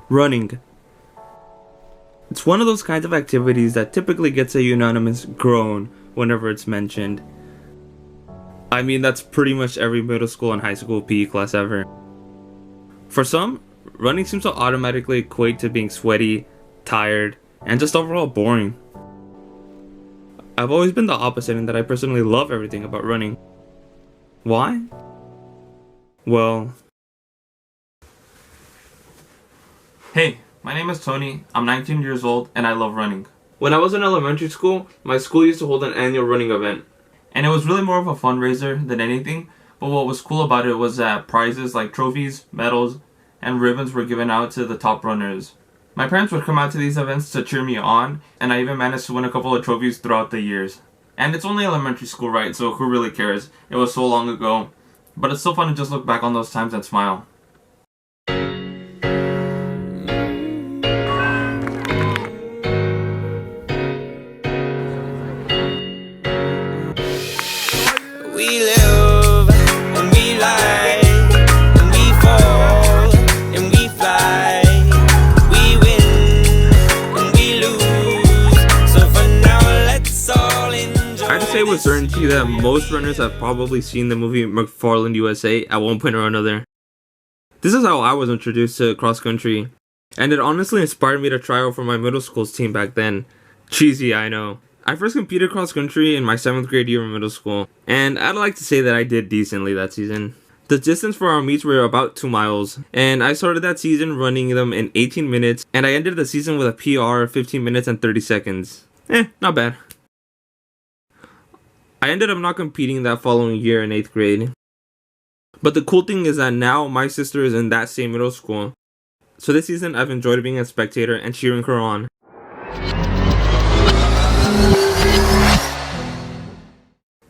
Running. It's one of those kinds of activities that typically gets a unanimous groan whenever it's mentioned. I mean, that's pretty much every middle school and high school PE class ever. For some, running seems to automatically equate to being sweaty, tired, and just overall boring. I've always been the opposite in that I personally love everything about running. Why? Well... Hey, my name is Tony, I'm 19 years old, and I love running. When I was in elementary school, my school used to hold an annual running event. And it was really more of a fundraiser than anything, but what was cool about it was that prizes like trophies, medals, and ribbons were given out to the top runners. My parents would come out to these events to cheer me on, and I even managed to win a couple of trophies throughout the years. And it's only elementary school, right, so who really cares? It was so long ago. But it's still fun to just look back on those times and smile. We live and we lie, and we fall and we fly. We win and we lose. So for now, let's all enjoy. I'd say with certainty that most runners have probably seen the movie McFarland USA at one point or another. This is how I was introduced to cross country, and it honestly inspired me to try out for my middle school's team back then. Cheesy, I know. I first competed cross country in my 7th grade year in middle school, and I'd like to say that I did decently that season. The distance for our meets were about 2 miles, and I started that season running them in 18 minutes, and I ended the season with a PR of 15 minutes and 30 seconds. Not bad. I ended up not competing that following year in 8th grade. But the cool thing is that now my sister is in that same middle school. So this season I've enjoyed being a spectator and cheering her on.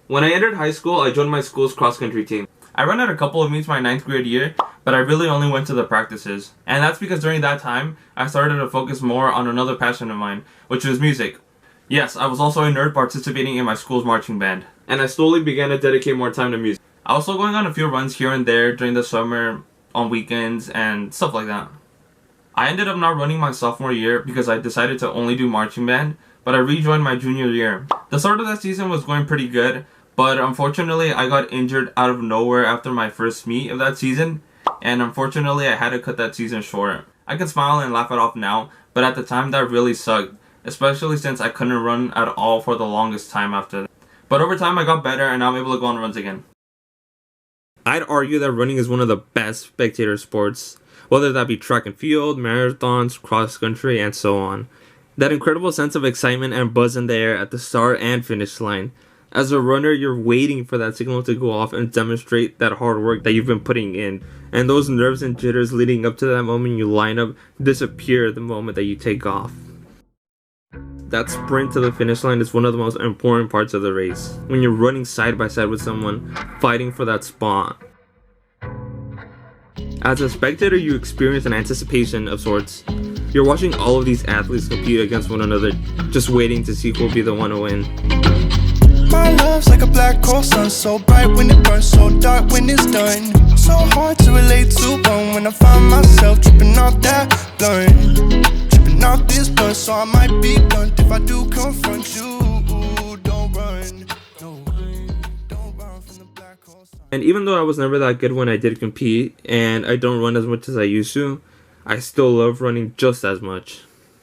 When I entered high school, I joined my school's cross-country team. I ran at a couple of meets my 9th grade year, but I really only went to the practices. And that's because during that time, I started to focus more on another passion of mine, which was music. Yes, I was also a nerd participating in my school's marching band. And I slowly began to dedicate more time to music. I was still going on a few runs here and there during the summer, on weekends, and stuff like that. I ended up not running my sophomore year because I decided to only do marching band, but I rejoined my junior year. The start of that season was going pretty good, but unfortunately I got injured out of nowhere after my first meet of that season, and unfortunately I had to cut that season short. I can smile and laugh it off now, but at the time that really sucked, especially since I couldn't run at all for the longest time after that. But over time I got better and now I'm able to go on runs again. I'd argue that running is one of the best spectator sports, whether that be track and field, marathons, cross country, and so on. That incredible sense of excitement and buzz in the air at the start and finish line. As a runner, you're waiting for that signal to go off and demonstrate that hard work that you've been putting in. And those nerves and jitters leading up to that moment you line up disappear the moment that you take off. That sprint to the finish line is one of the most important parts of the race. When you're running side by side with someone, fighting for that spot. As a spectator, you experience an anticipation of sorts. You're watching all of these athletes compete against one another, just waiting to see who will be the one to win. My love's like a black hole sun, so bright when it burns, so dark when it's done. So hard to relate to one when I find myself tripping off that blunt. Tripping off this blunt, so I might be blunt if I do confront you. Don't run, no, don't run from the black hole sun. And even though I was never that good when I did compete, and I don't run as much as I used to, I still love running just as much.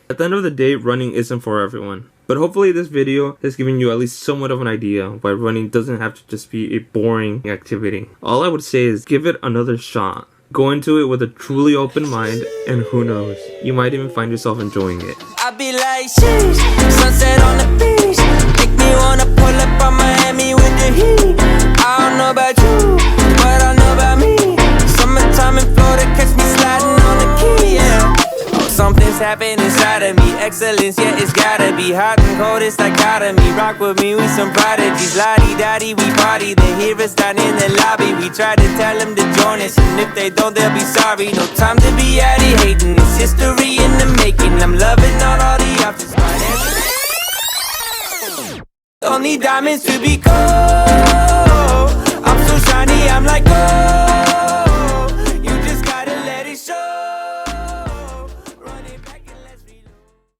At the end of the day, running isn't for everyone. But hopefully this video has given you at least somewhat of an idea why running doesn't have to just be a boring activity. All I would say is give it another shot. Go into it with a truly open mind, and who knows, you might even find yourself enjoying it. I be like, sheesh, sunset on the beach. Make me wanna pull up on Miami with the heat. I don't know about you, but I know about me. Summertime in Florida, catch me sliding on the key, yeah. Something's happening inside of me. Excellence, yeah, it's gotta be hot and cold, it's dichotomy. Rock with me, we some prodigies. Lottie-dottie, we party. They hear us down in the lobby. We try to tell them to join us, and if they don't, they'll be sorry. No time to be addy hating. It's history in the making. I'm loving all the options. Only diamonds to be gold.